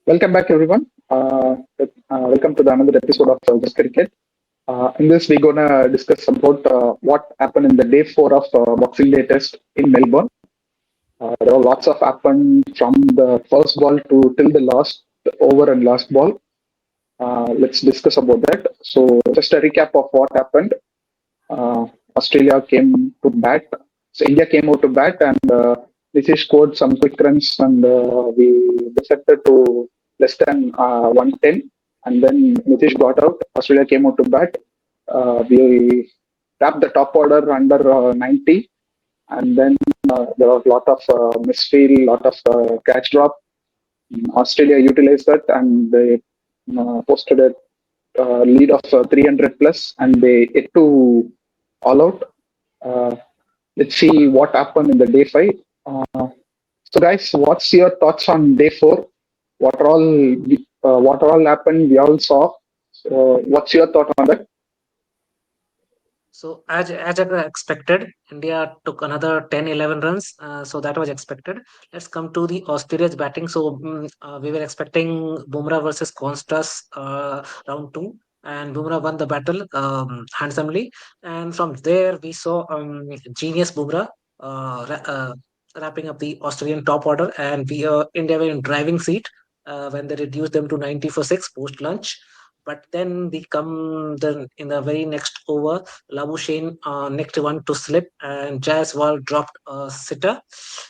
Welcome back, everyone. Welcome to the another episode of Just Cricket. In this, we're gonna discuss about what happened in the day four of Boxing Day Test in Melbourne. There were lots of happened from the first ball to till the last over and last ball. Let's discuss about that. So, just a recap of what happened. Uh, Australia came to bat. So India came out to bat, and Nitish scored some quick runs, and we defected to less than 110. And then Nitish got out. Australia came out to bat. We wrapped the top order under 90, and then there was a lot of misfield, lot of catch drop. Australia utilized that, and they posted a lead of 300 plus, and they hit to all out. Uh, let's see what happened in the day five. So, guys, what's your thoughts on day four? What all happened? We all saw. So, what's your thought on that? So as expected, India took another 10, 11 runs. So that was expected. Let's come to the Australia's batting. So we were expecting Bumrah versus Constas round two, and Bumrah won the battle handsomely. And from there, we saw genius Bumrah wrapping up the Australian top order, and we India were in driving seat when they reduced them to 90 for six post lunch. But then we come then in the very next over, Labuschagne next one to slip, and Jaiswal dropped a sitter.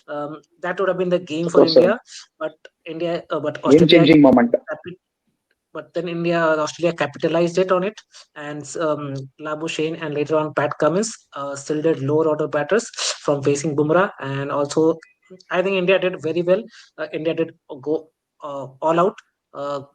That would have been the game It for was a India, but but Australia, game-changing moment. but then Australia capitalized it on it, and Labuschagne and later on Pat Cummins still did lower order batters from facing Bumrah, and also I think India did very well. India did go all out,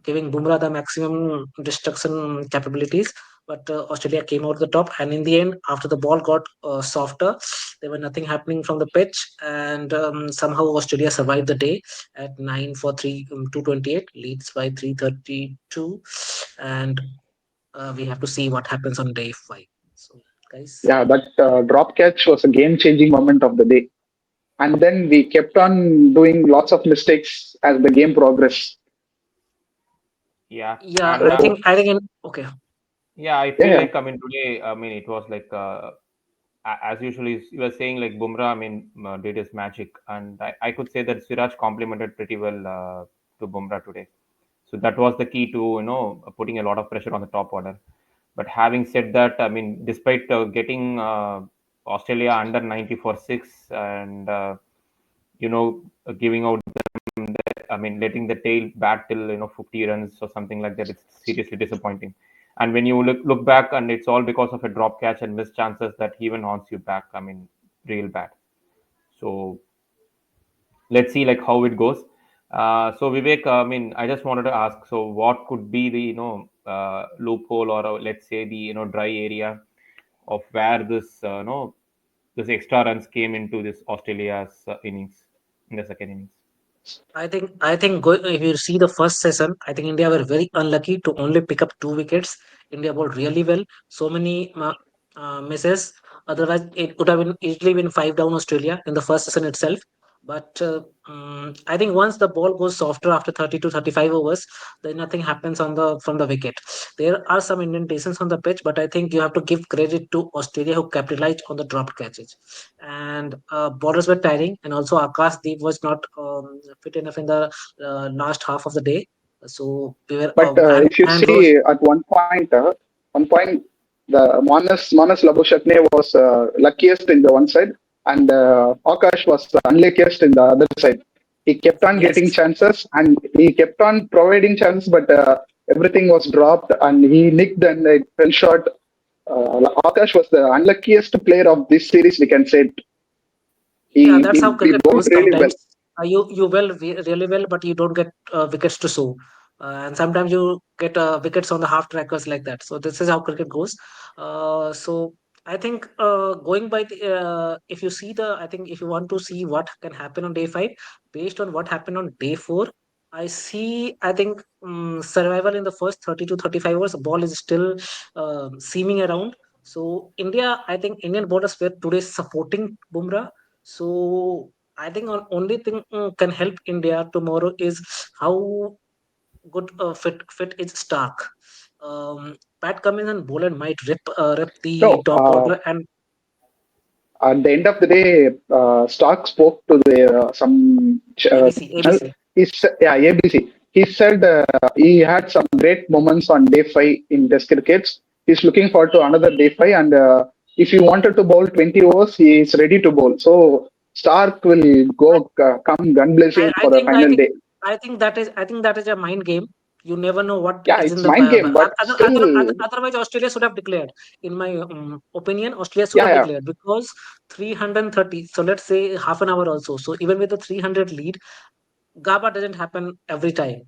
giving Bumrah the maximum destruction capabilities. But Australia came out the top, and in the end, after the ball got softer, there was nothing happening from the pitch, and somehow Australia survived the day at 9 for 3, 228, leads by 332, and we have to see what happens on day 5. So, guys. Yeah, that drop catch was a game-changing moment of the day. And then we kept on doing lots of mistakes as the game progressed. Yeah, Yeah, and So, okay. yeah, I yeah, feel yeah. like today, it was like as usually you were saying like Bumrah, did his magic, and I could say that Siraj complemented pretty well to Bumrah today. So that was the key to putting a lot of pressure on the top order. But having said that, despite getting Australia under 90 for six and giving out letting the tail bat till 50 runs or something like that, it's seriously disappointing. And when you look back, and it's all because of a drop catch and missed chances that even haunts you back. Real bad. So let's see like how it goes. So Vivek, I just wanted to ask. So what could be the loophole, or let's say the dry area of where this this extra runs came into this Australia's innings in the second innings? If you see the first session, I think India were very unlucky to only pick up 2 wickets. India bowled really well. So many misses. Otherwise, it would have been easily been five down Australia in the first session itself. But I think once the ball goes softer after 30 to 35 overs, then nothing happens on the from the wicket. There are some indentations on the pitch, but I think you have to give credit to Australia who capitalized on the dropped catches. And borders were tiring, and also Akash Deep was not fit enough in the last half of the day. So we were But if you and Rose. see at one point, the Manas Labuschagne was luckiest in the one side, and Akash was the unluckiest in the other side. He kept on Yes, getting chances, and he kept on providing chances, but everything was dropped, and he nicked and it fell short. Akash was the unluckiest player of this series, we can say. yeah, He, that's he, how he cricket bowled goes really well. sometimes. Really well, but you don't get wickets to show. And sometimes you get wickets on the half trackers like that. So this is how cricket goes. So I think going by if you see I think if you want to see what can happen on day 5, based on what happened on day 4, I think survival in the first 30 to 35 hours, ball is still seeming around. So I think Indian bowlers were today supporting Bumrah. So I think only thing can help India tomorrow is how good fit is Stark. Pat Cummins and Boland might rip the No, top order, and at the end of the day, Stark spoke to the some ABC, channel. ABC. Yeah, ABC. He said he had some great moments on day 5 in Test crickets. He's looking forward to another day 5, and if he wanted to bowl 20 overs, he is ready to bowl. So Stark will go come gun blazing I for the think I final think day. I think that is a mind game. You never know what Yeah, is in it's the mind game, but still, otherwise Australia should have declared. In my opinion, Australia should yeah, have yeah, declared because 330. So let's say half an hour also. So even with the 300 lead, GABA doesn't happen every time.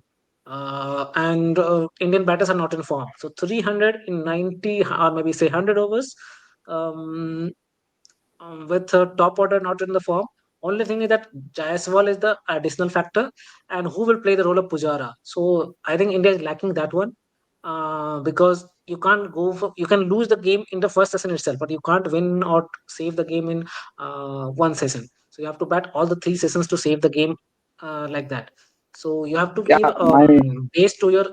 And Indian batters are not in form. So 300 in 90 or maybe say 100 overs. Um, with top order not in the form. Only thing is that Jaiswal is the additional factor, and who will play the role of Pujara. So I think India is lacking that one because you can lose the game in the first session itself, but you can't win or save the game in one session. So you have to bat all the three sessions to save the game like that. So you have to give yeah. My base to your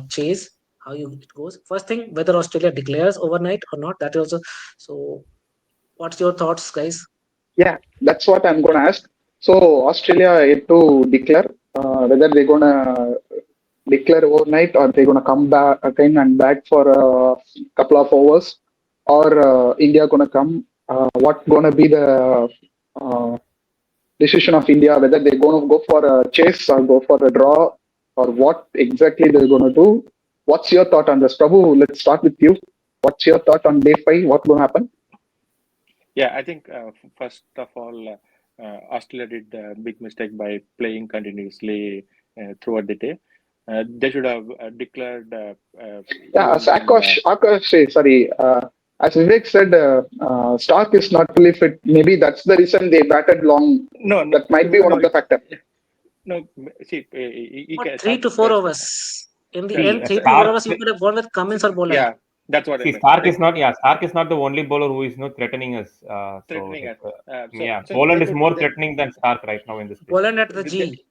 chase. How it goes. First thing, whether Australia declares overnight or not, that is also so. What's your thoughts, guys? Yeah, that's what I'm gonna ask. So Australia yet to declare whether they're gonna declare overnight or they're gonna come back again and back for a couple of overs, or India gonna come. What gonna be the uh, decision of India? Whether they're gonna go for a chase or go for a draw, or what exactly they're gonna do? What's your thought on this, Prabhu? Let's start with you. What's your thought on day 5? What gonna happen? Yeah, I think first of all, Australia did a big mistake by playing continuously throughout the day. They should have declared Yeah, even as when. Sorry. As Vivek said, Stark is not fully fit. Maybe that's the reason they batted long. No, no, That might be one no. of the factors. No, see, he What can three start. to four overs? In the See, end, 3 to 4 overs, you Stark. could have gone with Cummins or Boland. Yeah, that's what I See, meant. Stark is Like not. Yeah, Stark is not the only bowler who is not threatening us. threatening us. Yeah, So they Poland is could. more threatening than Stark right now in this pitch. Boland at the They, G.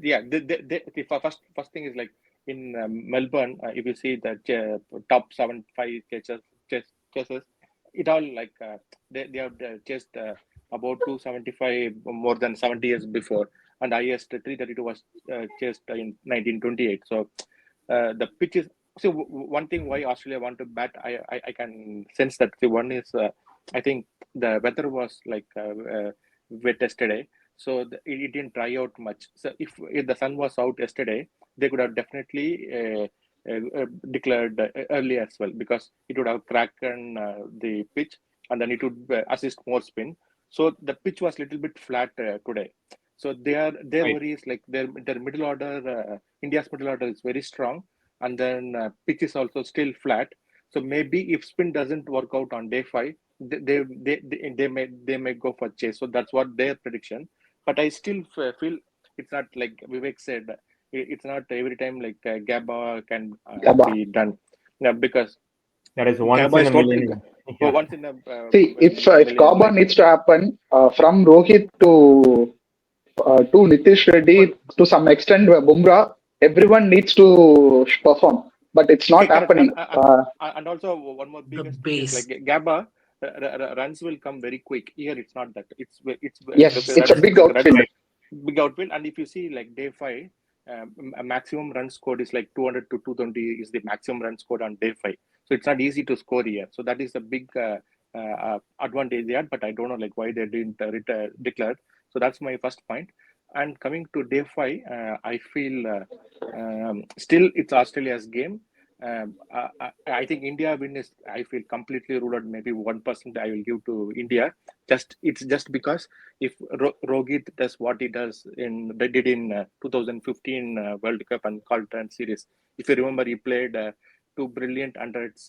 yeah, the first thing is like in Melbourne, if you see the top 7 5 cases, it all like they have chased about 275 more than 70 years before, and highest 332 was chased in 1928. So the pitch is so one thing why Australia want to bat. I can sense that the one is I think the weather was like wet yesterday, so it didn't dry out much. So if the sun was out yesterday, they could have definitely declared early as well, because it would have cracked the pitch, and then it would assist more spin. So the pitch was a little bit flat today. So their Right. worry is like their middle order, India's middle order is very strong, and then pitch is also still flat. So maybe if spin doesn't work out on day 5, they may go for chase. So that's what their prediction. But I still feel it's not like Vivek said. It's not every time like Gabba can Gabba. be done. Yeah, because That is once Gabba in is a totally million. Yeah. once in a See, if million. Gaba Like needs to happen from Rohit to Nitish Reddy to some extent Bumrah, everyone needs to perform, but it's not correct, happening. and also one more The biggest thing is like base. Gabba runs will come very quick. Here it's not that. It's Yes, it's a runs big outfield. Right. big outfield, and if you see like day 5, a maximum run scored is like 200 to 220 is the maximum run scored on day 5. So it's not easy to score here. So that is a big advantage they had, but I don't know like why they didn't declare. So that's my first point. And coming to day 5, I feel still it's Australia's game. I think India win is, I feel, completely ruled out. Maybe 1% I will give to India. It's just because if Rohit does what he does they did in 2015 World Cup and Carlton series. If you remember, he played two brilliant hundreds.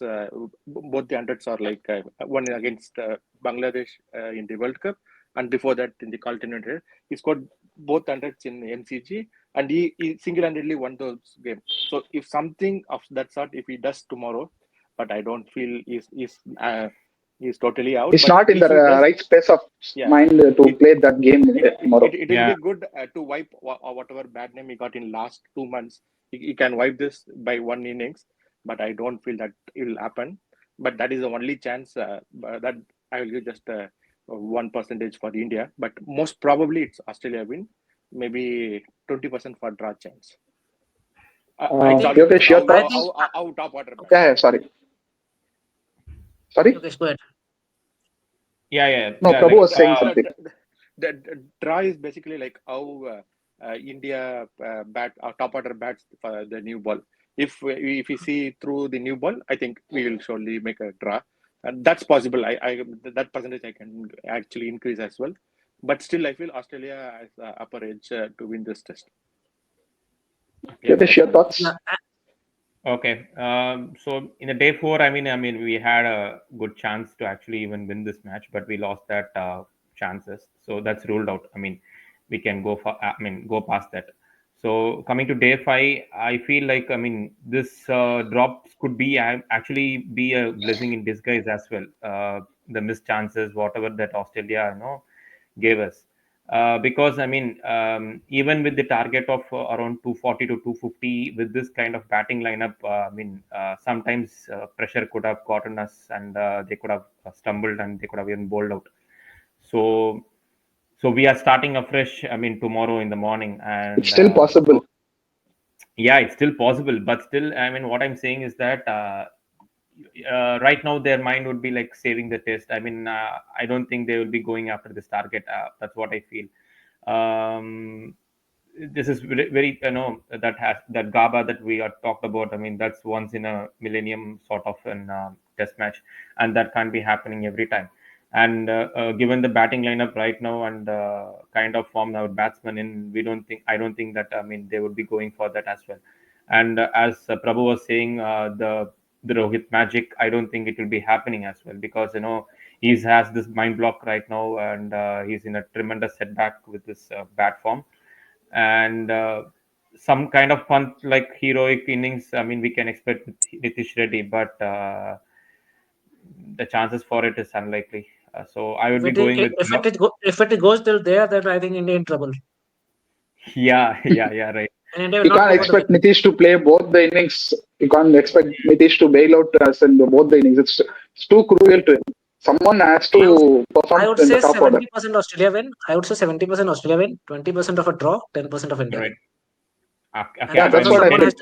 Both the hundreds are like one against Bangladesh in the World Cup, and before that in the Carlton. He scored both hundreds in MCG, and he single-handedly won those games. So if something of that sort, if he does tomorrow, but I don't feel he's totally out. He's But not in the if he does, right space of yeah, mind to it play that game tomorrow. it will Yeah. be good to wipe whatever bad name he got in last 2 months. he can wipe this by one innings, but I don't feel that it will happen. But that is the only chance that I will give just 1% for India. But most probably it's Australia win, maybe 20% for draw chance. I think- Yogesh, your I thoughts? think- Our top order. Yeah, sorry. Sorry? Okay, go ahead. Yeah. No, yeah, Prabhu was saying something. The draw is basically like how India bat top order bats for the new ball. If we see through the new ball, I think we will surely make a draw, and that's possible. That percentage I can actually increase as well, but still I feel Australia has upper edge to win this test. Yogesh, your thoughts? Yeah, Okay. So in the day 4, I mean, we had a good chance to actually even win this match, but we lost that chances. So that's ruled out. I mean, we can go go past that. So coming to day 5, I feel like, I mean, this drops could be actually be a blessing in disguise as well. The missed chances, whatever that Australia, gave us. Because I mean, even with the target of around 240 to 250, with this kind of batting lineup, sometimes pressure could have gotten us, and they could have stumbled, and they could have even bowled out. So we are starting afresh. I mean, tomorrow in the morning, and It's still possible. yeah, it's still possible, but still, I mean, what I'm saying is that right now their mind would be like saving the test. I mean, I don't think they will be going after this target. That's what I feel. This is very, that GABA that we are talked about. I mean, that's once in a millennium sort of an test match, and that can't be happening every time. And given the batting lineup right now and kind of form our batsmen in, I don't think that, I mean, they would be going for that as well. And as Prabhu was saying, the Rohit magic, I don't think it will be happening as well, because he has this mind block right now, and he's in a tremendous setback with this bat form. And some kind of fun like heroic innings, I mean, we can expect with Nitish Reddy, but the chances for it is unlikely. So I would be going with if it goes till there, then I think India in trouble. yeah, right. And India will You not can't go for the expect Nitish to play both the innings. You can't expect Nitish to bail out us in both the innings. It's too cruel to him. Someone has to perform I would in say the top order. 70% Australia win. I would say 70% Australia win, 20% of a draw, 10% of India. Right. win. Okay, Yeah, that's what I someone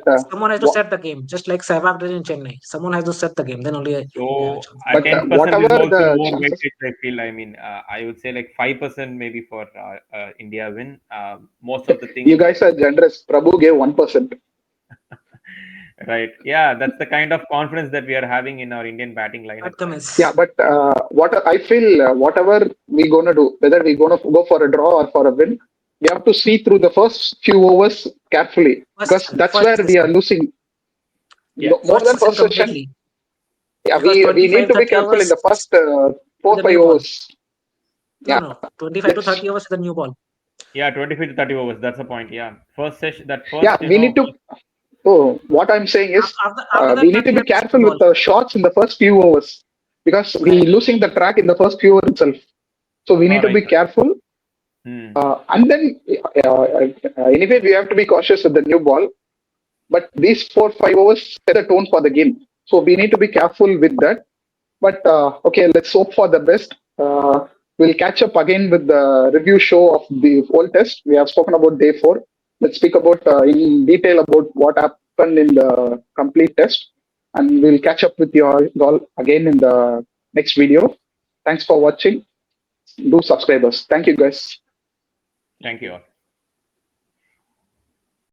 feel. someone has to set the game, just like Sehwag did in Chennai. Someone has to set the game, then only India have a So chance. But 10% whatever is also the more chances, weightage, I feel. I mean, I would say like 5% maybe for India win. Most of the things. you guys are generous. Prabhu gave 1%. Right. Yeah, that's the kind of confidence that we are having in our Indian batting lineup. Pat Cummins. Yeah, but what I feel, whatever we're gonna do, whether we're gonna go for a draw or for a win, we have to see through the first few overs carefully, because that's where we are losing. Yeah. More than first session. Completely. Yeah, Because we need to be 25-30 careful in the overs first 4-5 the new ball. overs. Yeah. No, 25 to 30 overs is the new ball. Yeah, 25 to 30 overs. That's the point. Yeah. First session, Yeah, we need to. Oh, what I'm saying is, After that, we need to be careful with the shots in the first few overs, because we're losing the track in the first few overs itself. So we need to be careful. And then, anyway, we have to be cautious with the new ball. But these 4-5 overs set the tone for the game. So we need to be careful with that. But okay, let's hope for the best. We'll catch up again with the review show of the whole test. We have spoken about day 4. Let's speak about in detail about what happened in the complete test. And we'll catch up with you all again in the next video. Thanks for watching. Do subscribe us. Thank you, guys. Thank you all.